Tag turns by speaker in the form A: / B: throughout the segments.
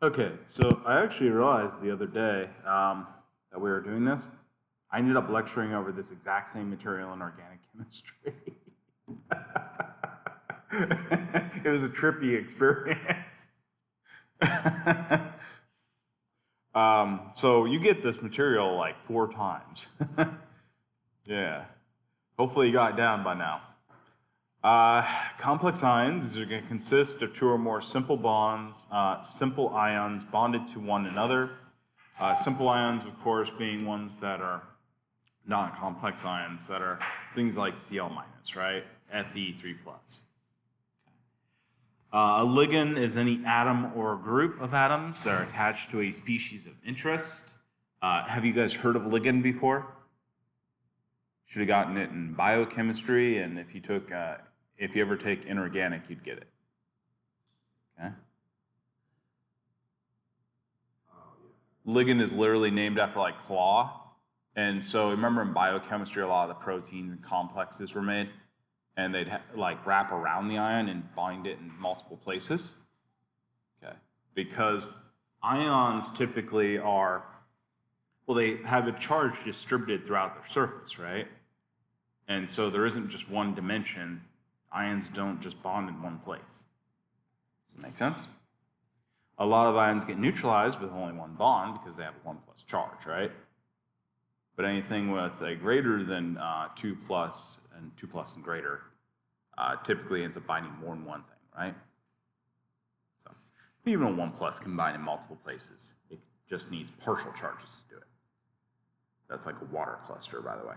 A: Okay, so I actually realized the other day that we were doing this. I ended up lecturing over this exact same material in organic chemistry. It was a trippy experience. So you get this material like 4 times. Yeah. Hopefully you got it down by now. Complex ions are going to consist of 2 or more simple bonds, simple ions bonded to one another. Simple ions, of course, being ones that are non-complex ions, that are things like Cl-, right? Fe3+. A ligand is any atom or group of atoms that are attached to a species of interest. Have you guys heard of ligand before? Should have gotten it in biochemistry, and if you ever take inorganic, you'd get it. Okay. Ligand is literally named after like claw, and so remember in biochemistry, a lot of the proteins and complexes were made, and they'd like wrap around the ion and bind it in multiple places. Okay, because ions typically are, well, they have a charge distributed throughout their surface, right? And so there isn't just one dimension. Ions don't just bond in one place. Does that make sense? A lot of ions get neutralized with only one bond because they have a 1+ charge, right? But anything with a greater than 2+ and 2+ and greater typically ends up binding more than one thing, right? So even a 1+ can bind in multiple places. It just needs partial charges to do it. That's like a water cluster, by the way.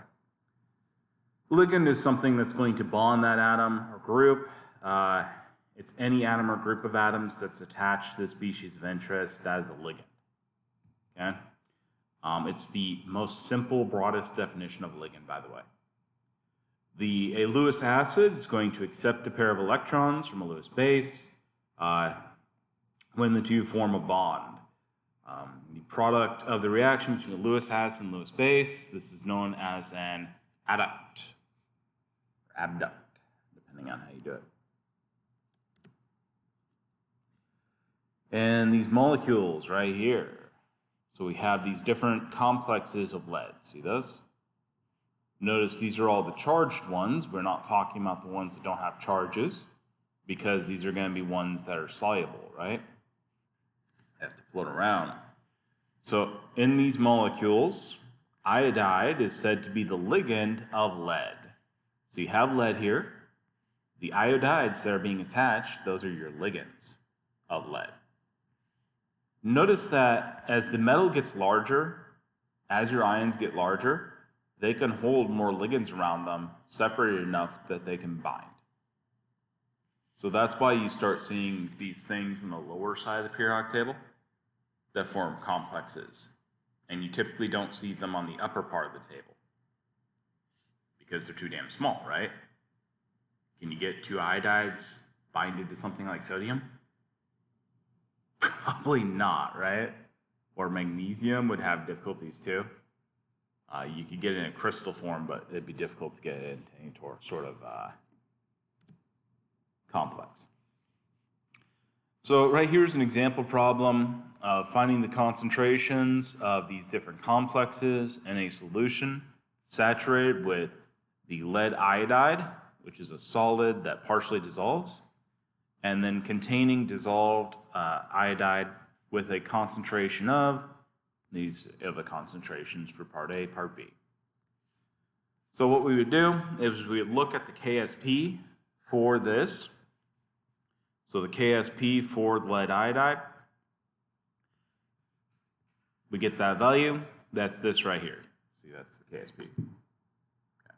A: Ligand is something that's going to bond that atom or group. It's any atom or group of atoms that's attached to the species of interest. That is a ligand. Okay? It's the most simple, broadest definition of a ligand, by the way. A Lewis acid is going to accept a pair of electrons from a Lewis base when the 2 form a bond. The product of the reaction between a Lewis acid and Lewis base, this is known as an adduct, or abduct, depending on how you do it. And these molecules right here. So we have these different complexes of lead. See those? Notice these are all the charged ones. We're not talking about the ones that don't have charges because these are going to be ones that are soluble, right? They have to float around. So in these molecules, iodide is said to be the ligand of lead. So you have lead here. The iodides that are being attached, those are your ligands of lead. Notice that as the metal gets larger, as your ions get larger, they can hold more ligands around them, separated enough that they can bind. So that's why you start seeing these things in the lower side of the periodic table that form complexes. And you typically don't see them on the upper part of the table because they're too damn small, right? Can you get 2 iodides binded to something like sodium? Probably not, right? Or magnesium would have difficulties too. You could get it in a crystal form, but it'd be difficult to get it into any sort of complex. So right here is an example problem of finding the concentrations of these different complexes in a solution saturated with the lead iodide, which is a solid that partially dissolves, and then containing dissolved iodide with a concentration of, these are the concentrations for part A, part B. So what we would do is we would look at the KSP for this. So the KSP for lead iodide, we get that value. That's this right here. See, that's the KSP. Okay.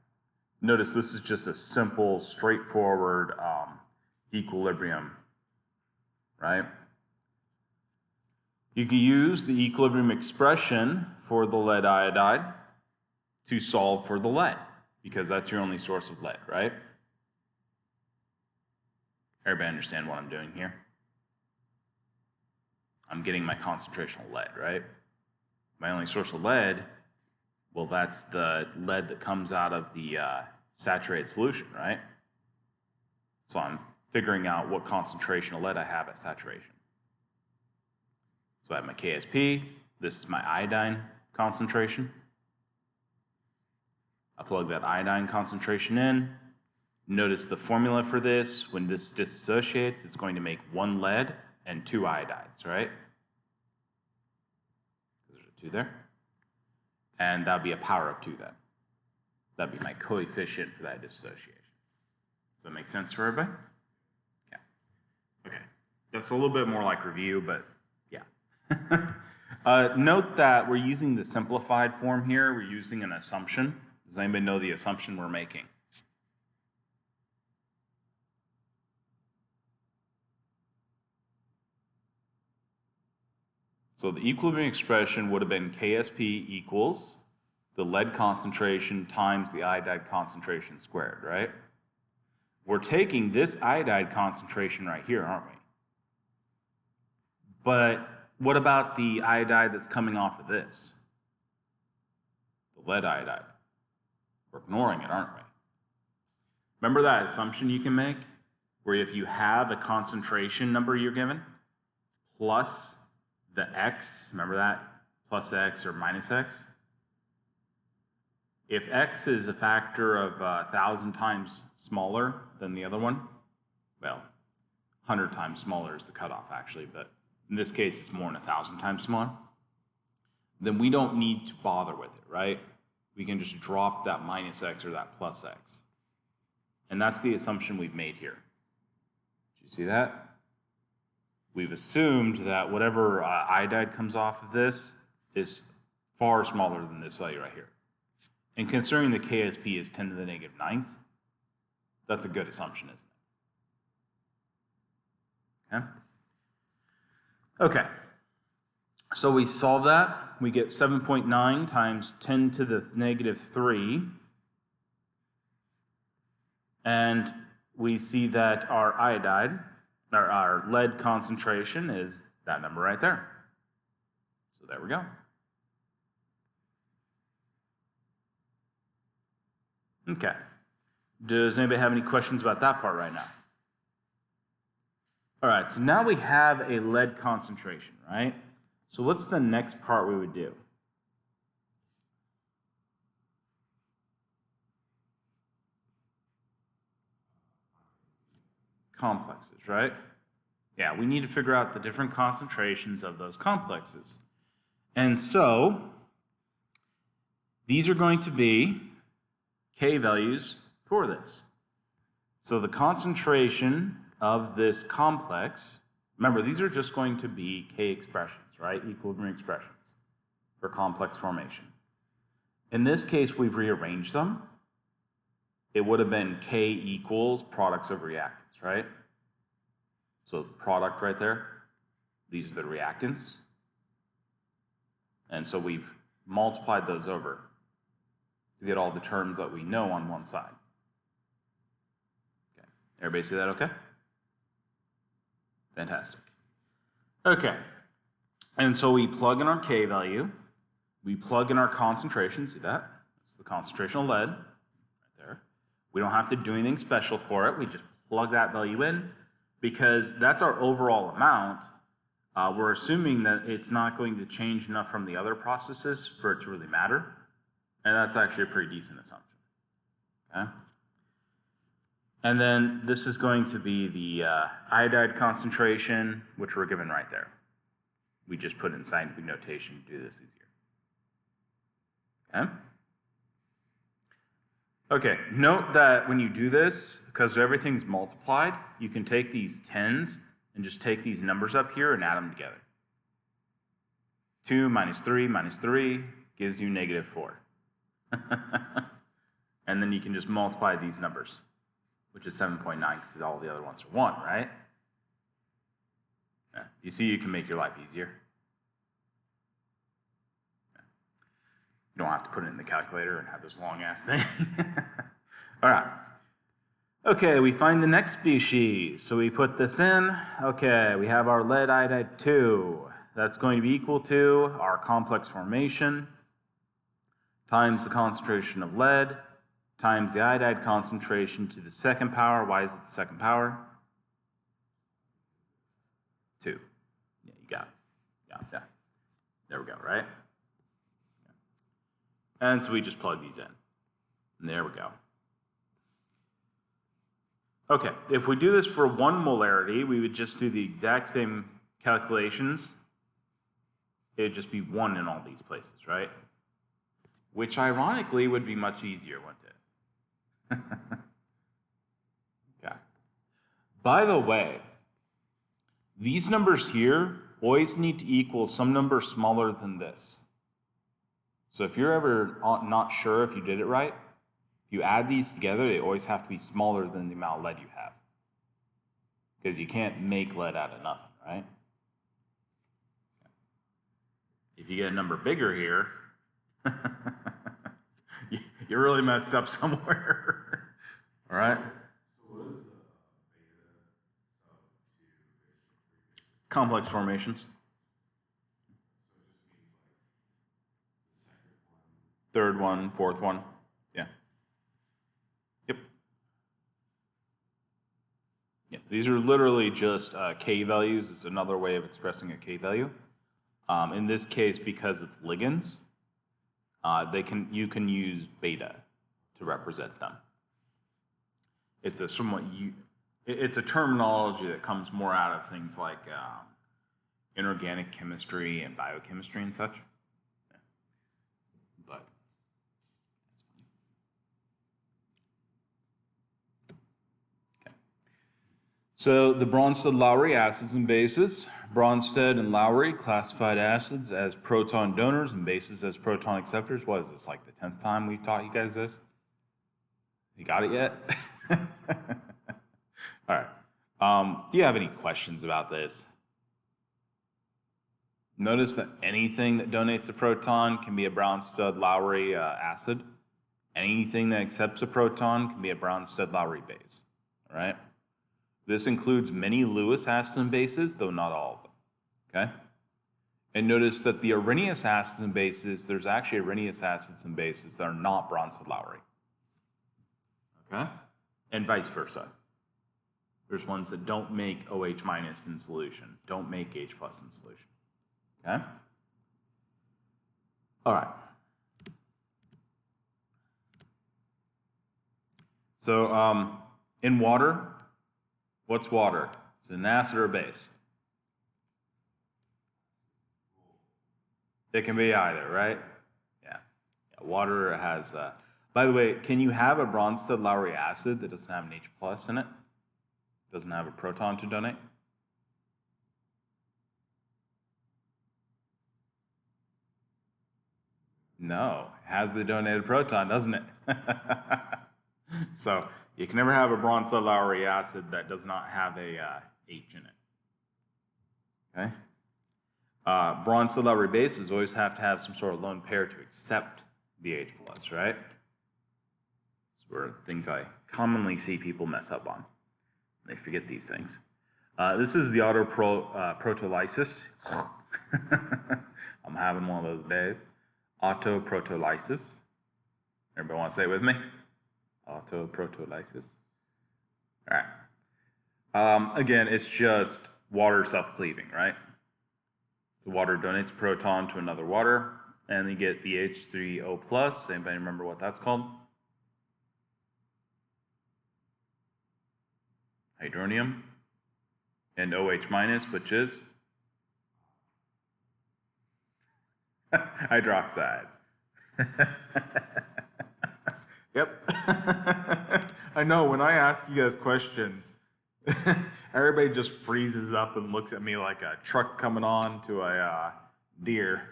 A: Notice this is just a simple, straightforward equilibrium, right? You can use the equilibrium expression for the lead iodide to solve for the lead, because that's your only source of lead, right? Everybody understand what I'm doing here? I'm getting my concentration of lead, right? My only source of lead, well, that's the lead that comes out of the saturated solution, right? So I'm figuring out what concentration of lead I have at saturation. So I have my KSP. This is my iodine concentration. I plug that iodine concentration in. Notice the formula for this. When this dissociates, it's going to make 1 lead and 2 iodides, right? There's a 2 there. And that would be a power of 2 then. That'd be my coefficient for that dissociation. Does that make sense for everybody? Yeah. Okay. That's a little bit more like review, but yeah. Note that we're using the simplified form here. We're using an assumption. Does anybody know the assumption we're making? So the equilibrium expression would have been KSP equals the lead concentration times the iodide concentration squared, right? We're taking this iodide concentration right here, aren't we? But what about the iodide that's coming off of this? The lead iodide. We're ignoring it, aren't we? Remember that assumption you can make? Where if you have a concentration number you're given, plus the x, remember that? Plus x or minus x? If x is a factor of 1,000 times smaller than the other one, well, 100 times smaller is the cutoff actually, but in this case it's more than 1,000 times smaller, then we don't need to bother with it, right? We can just drop that minus x or that plus x. And that's the assumption we've made here. Did you see that? We've assumed that whatever iodide comes off of this is far smaller than this value right here. And considering the KSP is 10 to the negative 9th, that's a good assumption, isn't it? Okay. Okay. So we solve that. We get 7.9 times 10 to the negative 3. And we see that our iodide, or our lead concentration is that number right there. So there we go. Okay. Does anybody have any questions about that part right now? All right, so now we have a lead concentration, right? So what's the next part we would do? Complexes, right? Yeah, we need to figure out the different concentrations of those complexes. And so these are going to be K values for this. So the concentration of this complex, remember these are just going to be K expressions, right? Equilibrium expressions for complex formation. In this case, we've rearranged them. It would have been K equals products of reactants, right? So product right there, these are the reactants. And so we've multiplied those over to get all the terms that we know on one side. Okay, everybody see that okay? Fantastic. Okay, and so we plug in our K value, we plug in our concentration, see that? That's the concentration of lead, right there. We don't have to do anything special for it, we just plug that value in, because that's our overall amount. We're assuming that it's not going to change enough from the other processes for it to really matter. And that's actually a pretty decent assumption. Okay? And then this is going to be the iodide concentration, which we're given right there. We just put it in scientific notation to do this easier. Okay? Okay, note that when you do this, because everything's multiplied, you can take these 10s and just take these numbers up here and add them together. 2 minus 3 gives you negative 4. And then you can just multiply these numbers, which is 7.9 because all the other ones are 1, right? Yeah. You see, you can make your life easier. Yeah. You don't have to put it in the calculator and have this long-ass thing. All right. Okay, we find the next species. So we put this in. Okay, we have our lead iodide 2. That's going to be equal to our complex formation times the concentration of lead times the iodide concentration to the second power. Why is it the second power? 2. Yeah, you got it. Yeah. There we go, right? And so we just plug these in. And there we go. Okay, if we do this for 1 molarity, we would just do the exact same calculations. It would just be 1 in all these places, right? Which ironically would be much easier, wouldn't it? Okay. By the way, these numbers here always need to equal some number smaller than this. So if you're ever not sure if you did it right, if you add these together, they always have to be smaller than the amount of lead you have. Because you can't make lead out of nothing, right? If you get a number bigger here, you really messed up somewhere. All right? So what is the beta sub 2? Complex formations. So it just means like the second one. Third one, fourth one. Yeah. Yep. Yeah. These are literally just K values. It's another way of expressing a K value. In this case, because it's ligands, you can use beta to represent them. It's a it's a terminology that comes more out of things like inorganic chemistry and biochemistry and such. Yeah. But that's funny. Okay. So the Bronsted-Lowry acids and bases. Bronsted and Lowry classified acids as proton donors and bases as proton acceptors. What is this, like the 10th time we've taught you guys this? You got it yet? All right. Do you have any questions about this? Notice that anything that donates a proton can be a Bronsted-Lowry acid. Anything that accepts a proton can be a Bronsted-Lowry base. All right? This includes many Lewis acids and bases, though not all of them. Okay? And notice that the Arrhenius acids and bases, there's actually Arrhenius acids and bases that are not Bronsted-Lowry. Okay? And vice versa. There's ones that don't make OH minus in solution, don't make H plus in solution. Okay? All right. So in water, what's water? It's an acid or a base. It can be either, right? Yeah. Water has, by the way, can you have a Bronsted-Lowry acid that doesn't have an H plus in it? Doesn't have a proton to donate? No, it has the donated proton, doesn't it? So you can never have a Bronsted-Lowry acid that does not have a H in it. Okay? Bronsted-Lowry bases always have to have some sort of lone pair to accept the H plus, right? That's where things I commonly see people mess up on. They forget these things. This is the autoprotolysis. I'm having one of those days. Autoprotolysis. Everybody want to say it with me? Autoprotolysis. All right. Again, it's just water self-cleaving, right? So water donates a proton to another water, and you get the H3O plus. Anybody remember what that's called? Hydronium. And OH minus, which is hydroxide. Yep. I know, when I ask you guys questions, everybody just freezes up and looks at me like a truck coming on to a deer.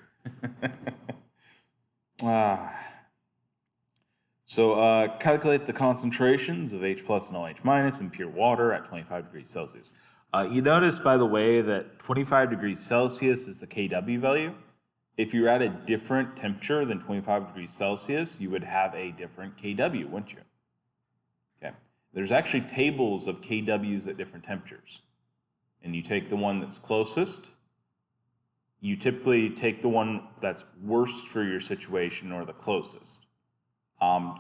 A: So calculate the concentrations of H plus and OH minus in pure water at 25 degrees Celsius. You notice, by the way, that 25 degrees Celsius is the kW value. If you're at a different temperature than 25 degrees Celsius, you would have a different kW, wouldn't you? Okay. There's actually tables of kWs at different temperatures. And you take the one that's closest. You typically take the one that's worst for your situation or the closest.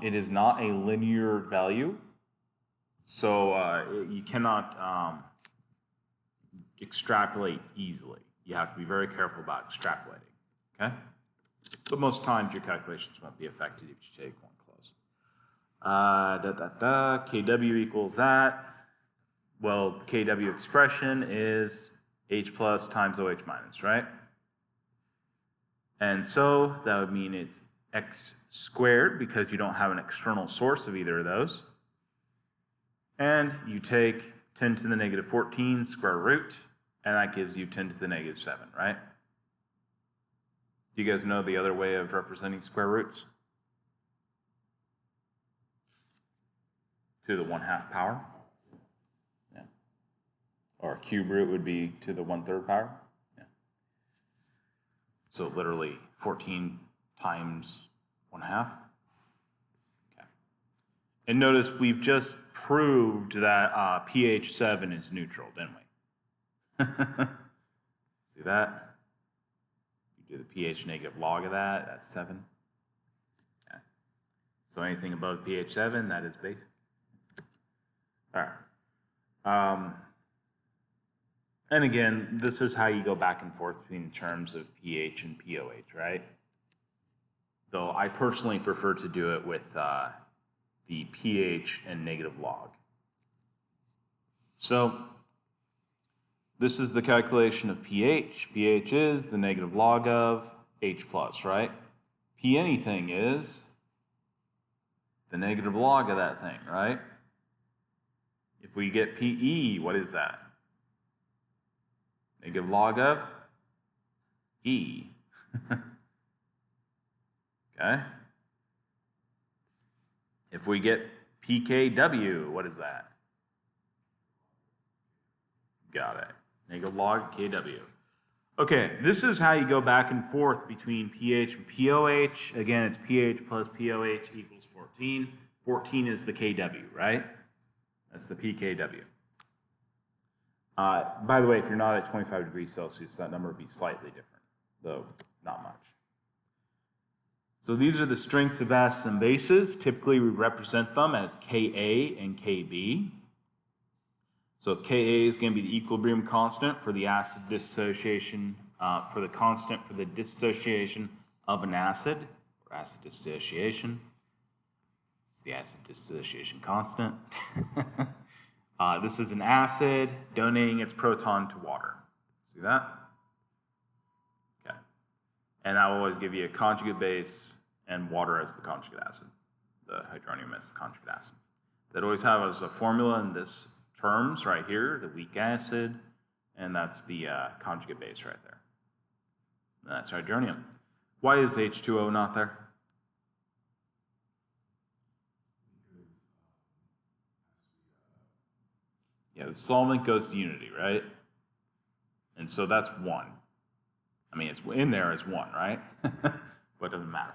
A: It is not a linear value, so you cannot extrapolate easily. You have to be very careful about extrapolating. okay? But most times your calculations won't be affected if you take one close. KW equals that. Well, the KW expression is H plus times OH minus, right? And so that would mean it's X squared because you don't have an external source of either of those. And you take 10 to the negative 14 square root, and that gives you 10 to the negative 7, right? Do you guys know the other way of representing square roots? To the 1/2 power. Yeah. Or a cube root would be to the 1/3 power. Yeah. So literally 14 times 1/2. Okay. And notice we've just proved that pH 7 is neutral, didn't we? See that? Do the pH negative log of that, that's 7. Okay. So anything above pH 7, that is basic. All right. And again, this is how you go back and forth between the terms of pH and pOH, right? Though I personally prefer to do it with the pH and negative log. So this is the calculation of pH. pH is the negative log of H plus, right? P anything is the negative log of that thing, right? If we get PE, what is that? Negative log of E. Okay? If we get PKW, what is that? Got it. Negative log KW. Okay, this is how you go back and forth between pH and pOH. Again, it's pH plus pOH equals 14. 14 is the KW, right? That's the PKW. By the way, if you're not at 25 degrees Celsius, that number would be slightly different, though not much. So these are the strengths of acids and bases. Typically, we represent them as Ka and Kb. So Ka is going to be the equilibrium constant for the acid dissociation, for the constant for the dissociation of an acid, or acid dissociation. It's the acid dissociation constant. This is an acid donating its proton to water. See that? Okay. And that will always give you a conjugate base and water as the conjugate acid, the hydronium as the conjugate acid. That always have as a formula in this terms right here, the weak acid, and that's the conjugate base right there. And that's hydronium. Why is H2O not there? Yeah, the solvent goes to unity, right? And so that's 1. I mean, it's in there as 1, right? But it doesn't matter.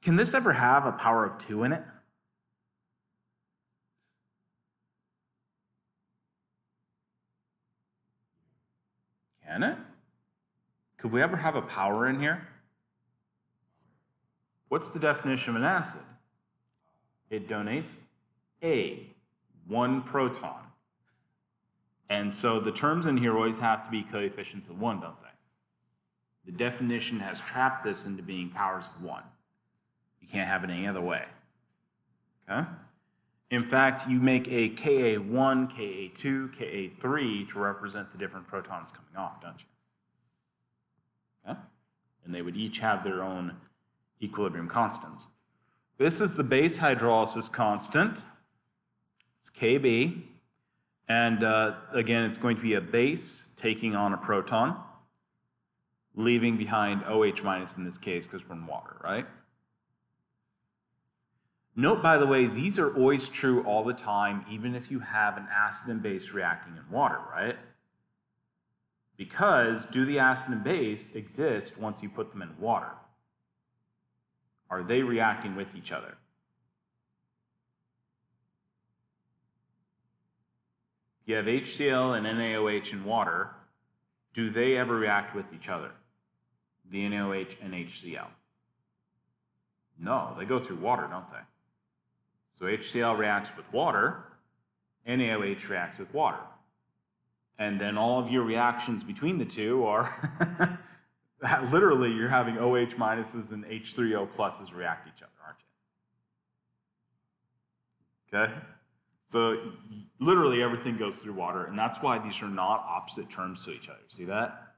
A: Can this ever have a power of 2 in it? Can it? Could we ever have a power in here? What's the definition of an acid? It donates one proton. And so the terms in here always have to be coefficients of 1, don't they? The definition has trapped this into being powers of 1. You can't have it any other way. Okay? In fact, you make a Ka1, Ka2, Ka3 to represent the different protons coming off, don't you? Okay? And they would each have their own equilibrium constants. This is the base hydrolysis constant. It's Kb. And again, it's going to be a base taking on a proton, leaving behind OH minus in this case because we're in water, right? Note, by the way, these are always true all the time, even if you have an acid and base reacting in water, right? Because do the acid and base exist once you put them in water? Are they reacting with each other? You have HCl and NaOH in water. Do they ever react with each other? The NaOH and HCl? No, they go through water, don't they? So HCl reacts with water, NaOH reacts with water. And then all of your reactions between the two are literally you're having OH minuses and H3O pluses react each other, aren't you? Okay? So literally everything goes through water, and that's why these are not opposite terms to each other. See that?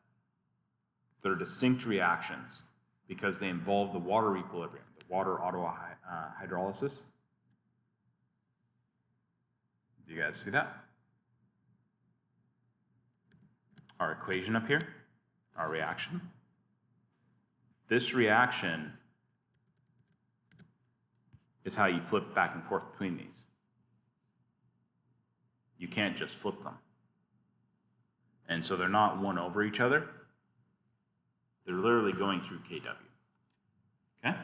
A: They're distinct reactions because they involve the water equilibrium, the water hydrolysis. Do you guys see that? Our equation up here, our reaction. This reaction is how you flip back and forth between these. You can't just flip them. And so they're not one over each other. They're literally going through KW. Okay?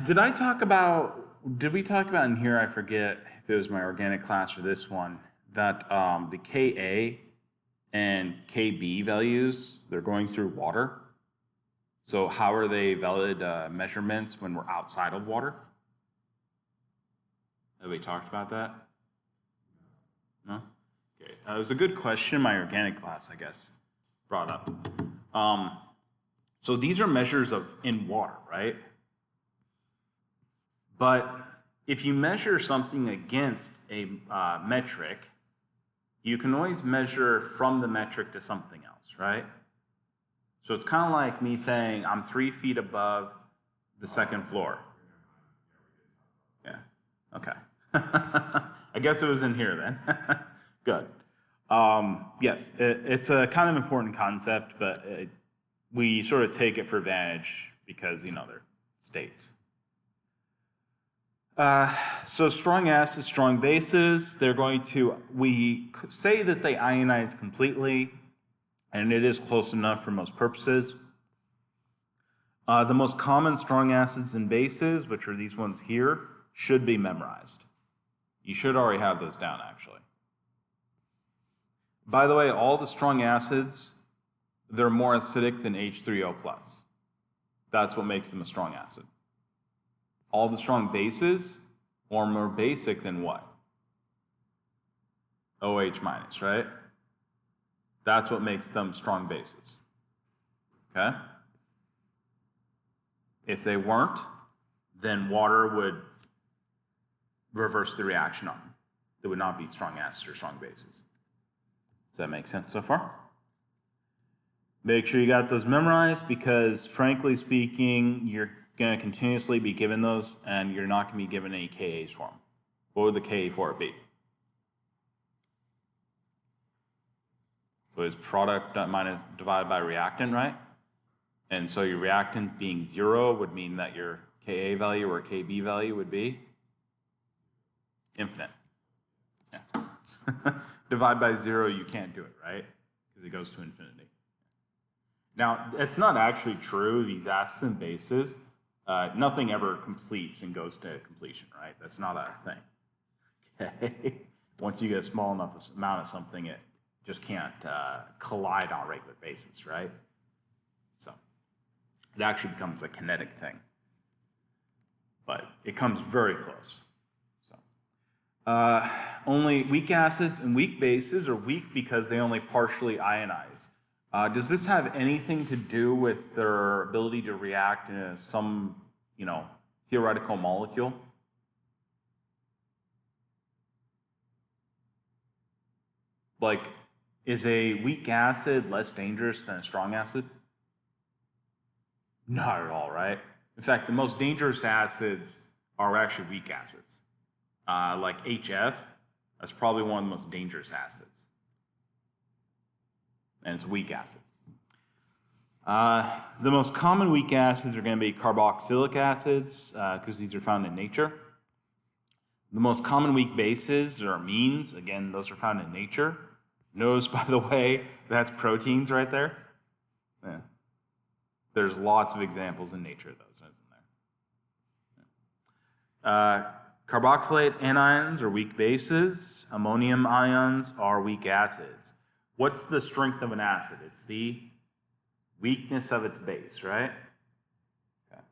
A: Did we talk about in here, I forget if it was my organic class or this one, that the Ka and Kb values, they're going through water. So how are they valid measurements when we're outside of water? Have we talked about that? No? Okay. It was a good question my organic class, I guess, brought up. So these are measures of in water, right? But if you measure something against a metric, you can always measure from the metric to something else, right? So it's kind of like me saying I'm 3 feet above the second floor. Yeah, okay. I guess it was in here then. Good. Yes, it's a kind of important concept, but we sort of take it for advantage because, you know, they're states. So strong acids, strong bases, they're going to, we say that they ionize completely, and it is close enough for most purposes. The most common strong acids and bases, which are these ones here, should be memorized. You should already have those down, actually. By the way, all the strong acids, they're more acidic than H3O+. That's what makes them a strong acid. All the strong bases are more basic than what? OH minus, right? That's what makes them strong bases. Okay? If they weren't, then water would reverse the reaction on them. They would not be strong acids or strong bases. Does that make sense so far? Make sure you got those memorized because, frankly speaking, you're going to continuously be given those and you're not going to be given any KAs for them. What would the Ka for it be? So it's product minus divided by reactant, right? And so your reactant being 0 would mean that your Ka value or Kb value would be infinite. Yeah. Divide by 0, you can't do it, right? Because it goes to infinity. Now, it's not actually true, these acids and bases, nothing ever completes and goes to completion, right? That's not a thing. Okay? Once you get a small enough amount of something, it just can't collide on a regular basis, right? So it actually becomes a kinetic thing. But it comes very close. So only weak acids and weak bases are weak because they only partially ionize. Does this have anything to do with their ability to react in some, theoretical molecule? Like, is a weak acid less dangerous than a strong acid? Not at all, right? In fact, the most dangerous acids are actually weak acids. Like HF, that's probably one of the most dangerous acids. And it's a weak acid. The most common weak acids are going to be carboxylic acids, because these are found in nature. The most common weak bases are amines. Again, those are found in nature. Notice, by the way, that's proteins right there. Yeah. There's lots of examples in nature of those, isn't there? Carboxylate anions are weak bases. Ammonium ions are weak acids. What's the strength of an acid? It's the weakness of its base, right? Okay.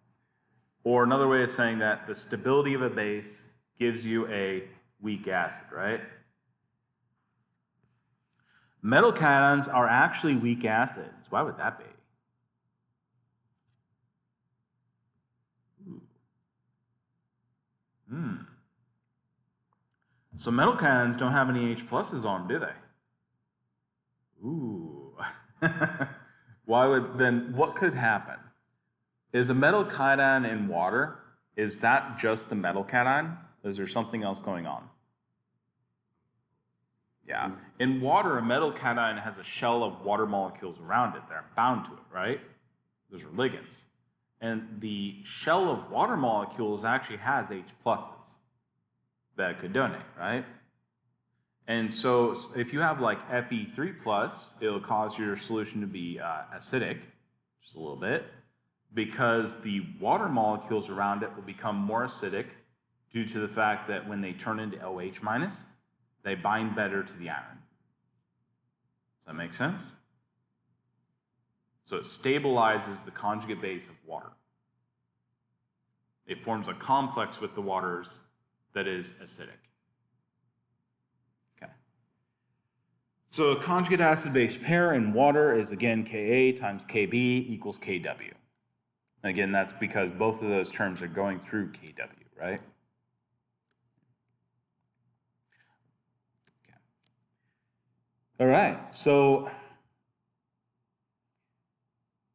A: Or another way of saying that, the stability of a base gives you a weak acid, right? Metal cations are actually weak acids. Why would that be? So metal cations don't have any H pluses on them, do they? Ooh. Why would, then what could happen? Is a metal cation in water, is that just the metal cation? Is there something else going on? Yeah. In water, a metal cation has a shell of water molecules around it that are bound to it, right? Those are ligands. And the shell of water molecules actually has H pluses that could donate, right? And so if you have like Fe3 plus, it'll cause your solution to be acidic, just a little bit, because the water molecules around it will become more acidic due to the fact that when they turn into OH minus, they bind better to the iron. Does that make sense? So it stabilizes the conjugate base of water. It forms a complex with the waters that is acidic. Okay. So a conjugate acid-base pair in water is again Ka times Kb equals Kw. Again, that's because both of those terms are going through Kw, right? Okay. All right, so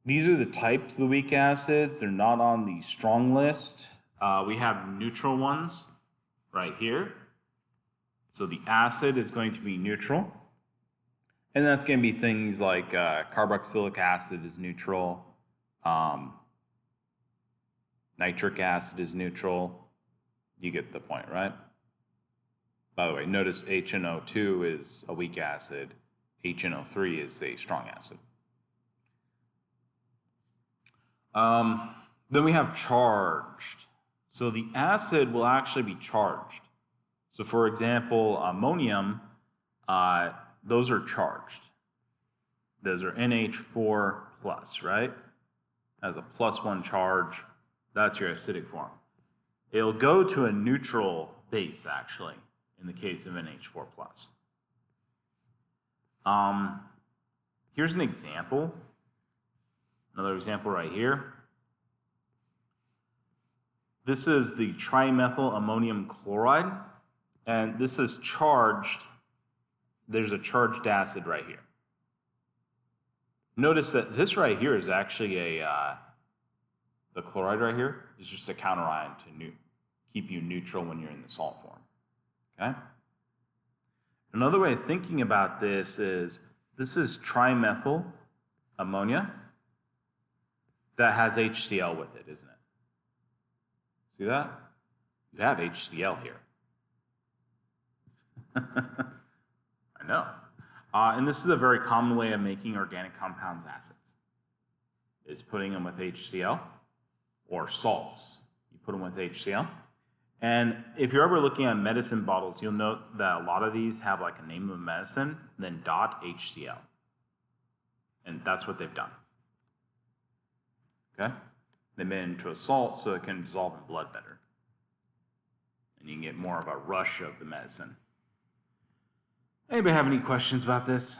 A: these are the types of the weak acids. They're not on the strong list. We have neutral ones right here. So the acid is going to be neutral. And that's going to be things like carboxylic acid is neutral. Nitric acid is neutral. You get the point, right? By the way, notice HNO2 is a weak acid. HNO3 is a strong acid. Then we have charged. So the acid will actually be charged. So for example, ammonium, those are charged. Those are NH4 plus, right? Has a +1 charge. That's your acidic form. It'll go to a neutral base, actually, in the case of NH4 plus. Here's an example. Another example right here. This is the trimethyl ammonium chloride, and this is charged. There's a charged acid right here. Notice that this right here is actually the chloride right here is just a counterion to keep you neutral when you're in the salt form, okay? Another way of thinking about this is trimethyl ammonia that has HCl with it, isn't it? See that? You have HCl here. I know. And this is a very common way of making organic compounds acids, is putting them with HCl or salts. You put them with HCl. And if you're ever looking at medicine bottles, you'll note that a lot of these have like a name of medicine, then .HCl. And that's what they've done. Okay? They made it into a salt so it can dissolve in blood better. And you can get more of a rush of the medicine. Anybody have any questions about this?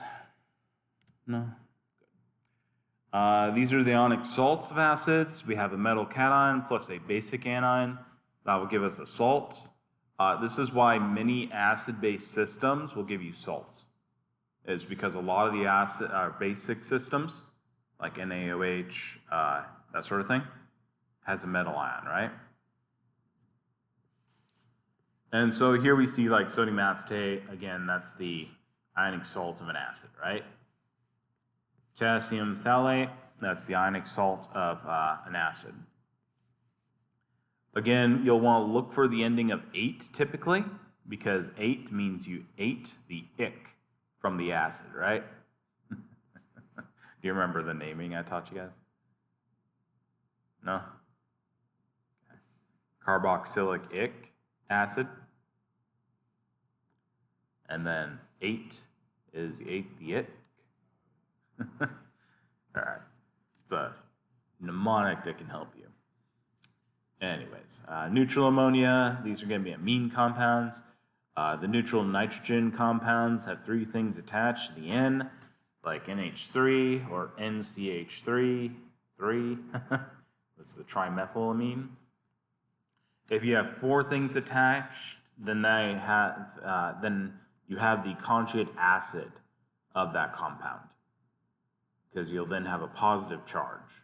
A: No? These are the ionic salts of acids. We have a metal cation plus a basic anion. That will give us a salt. This is why many acid-based systems will give you salts. It's because a lot of the basic systems, like NaOH, that sort of thing, has a metal ion, right? And so here we see like sodium acetate. Again, that's the ionic salt of an acid, right? Potassium phthalate, that's the ionic salt of an acid. Again, you'll want to look for the ending of ate typically, because ate means you ate the ick from the acid, right? Do you remember the naming I taught you guys? No? Okay. Carboxylic ick acid. And then ate is ate the ick. All right. It's a mnemonic that can help you. Anyways, neutral ammonia, these are going to be amine compounds. The neutral nitrogen compounds have three things attached to the N, like NH3 or NCH3, 3. That's the trimethylamine. If you have four things attached, then you have the conjugate acid of that compound, because you'll then have a positive charge.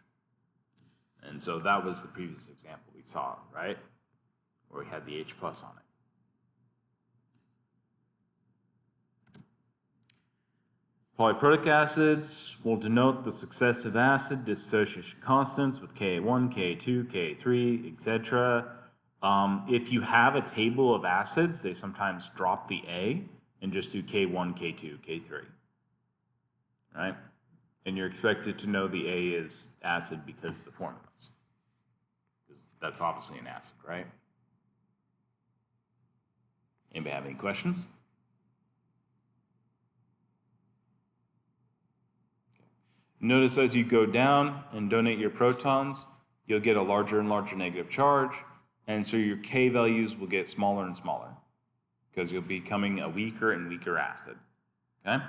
A: And so that was the previous example we saw, right? Where we had the H plus on it. Polyprotic acids will denote the successive acid dissociation constants with Ka1, Ka2, Ka3, etc. If you have a table of acids, they sometimes drop the A and just do K1, K2, K3, right? And you're expected to know the A is acid because of the formulas, because that's obviously an acid, right? Anybody have any questions? Notice as you go down and donate your protons, you'll get a larger and larger negative charge, and so your K values will get smaller and smaller, because you'll be becoming a weaker and weaker acid, okay?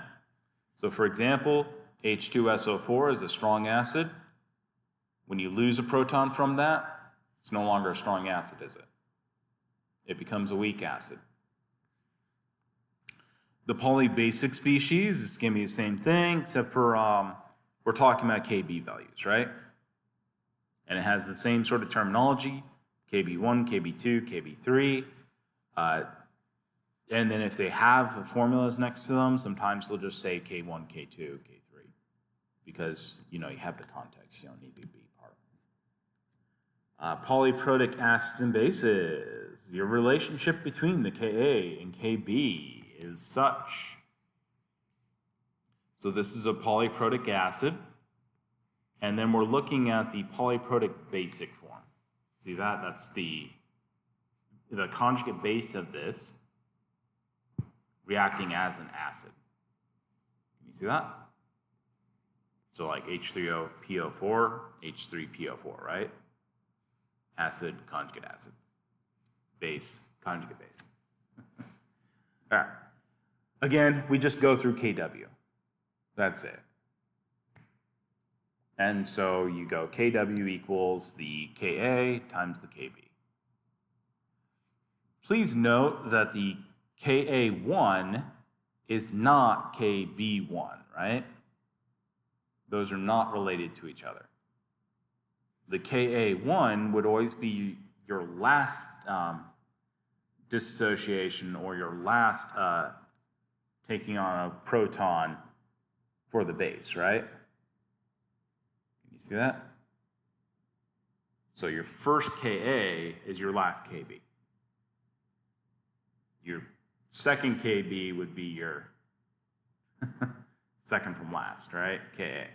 A: So for example, H2SO4 is a strong acid. When you lose a proton from that, it's no longer a strong acid, is it? It becomes a weak acid. The polybasic species is going to be the same thing, except for we're talking about Kb values, right? And it has the same sort of terminology, Kb1, Kb2, Kb3. And then if they have formulas next to them, sometimes they'll just say K1, K2, K3, because, you know, you have the context. You don't need the B part. Polyprotic acids and bases. Your relationship between the Ka and Kb is such. So this is a polyprotic acid, and then we're looking at the polyprotic basic form. See that? That's the conjugate base of this reacting as an acid. Can you see that? So like H3PO4, H3PO4, right? Acid, conjugate acid. Base, conjugate base. All right. Again, we just go through Kw. That's it. And so you go Kw equals the Ka times the Kb. Please note that the Ka1 is not Kb1, right? Those are not related to each other. The Ka1 would always be your last dissociation, or your last taking on a proton for the base, right? Can you see that? So your first Ka is your last Kb. Your second Kb would be your second from last, right? Ka. Okay.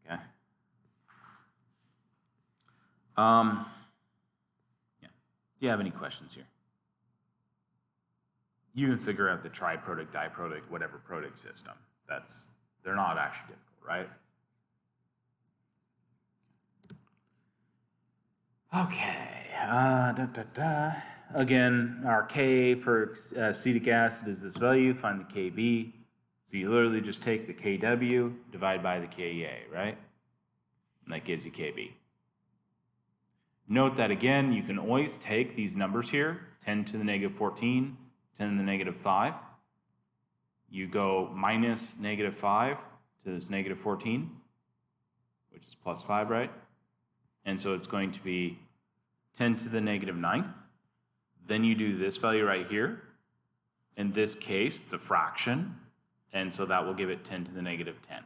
A: Yeah. Do you have any questions here? You can figure out the triprotic, diprotic, whatever protic system. They're not actually difficult, right? Okay. Again, our K for acetic acid is this value. Find the Kb. So you literally just take the Kw, divide by the Ka, right? And that gives you Kb. Note that again, you can always take these numbers here, 10 to the negative 14, 10 to the negative 5. You go minus -5 to this negative 14, which is plus 5, right? And so it's going to be 10 to the negative 9th. Then you do this value right here. In this case, it's a fraction, and so that will give it 10 to the negative 10.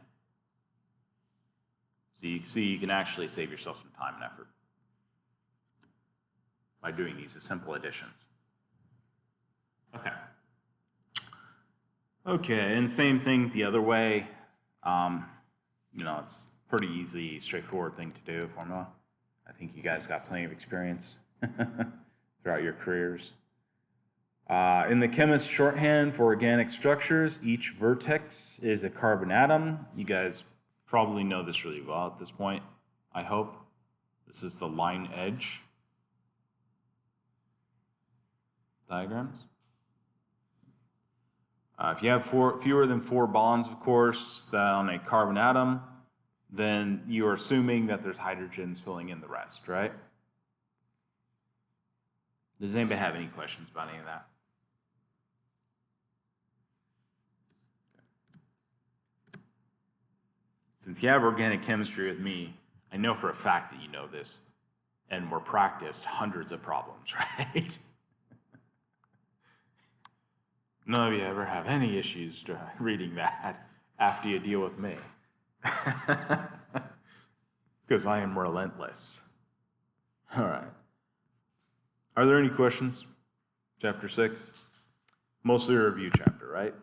A: So you see, you can actually save yourself some time and effort by doing these as simple additions. Okay. Okay, and same thing the other way. You know, it's pretty easy, straightforward thing to do, formula. I think you guys got plenty of experience throughout your careers. In the chemist shorthand for organic structures, each vertex is a carbon atom. You guys probably know this really well at this point, I hope. This is the line edge diagrams. If you have fewer than 4 bonds, of course, on a carbon atom, then you're assuming that there's hydrogens filling in the rest, right? Does anybody have any questions about any of that? Since you have organic chemistry with me, I know for a fact that you know this, and we're practiced hundreds of problems, right? None of you ever have any issues reading that after you deal with me. Because I am relentless. All right. Are there any questions? Chapter 6? Mostly a review chapter, right?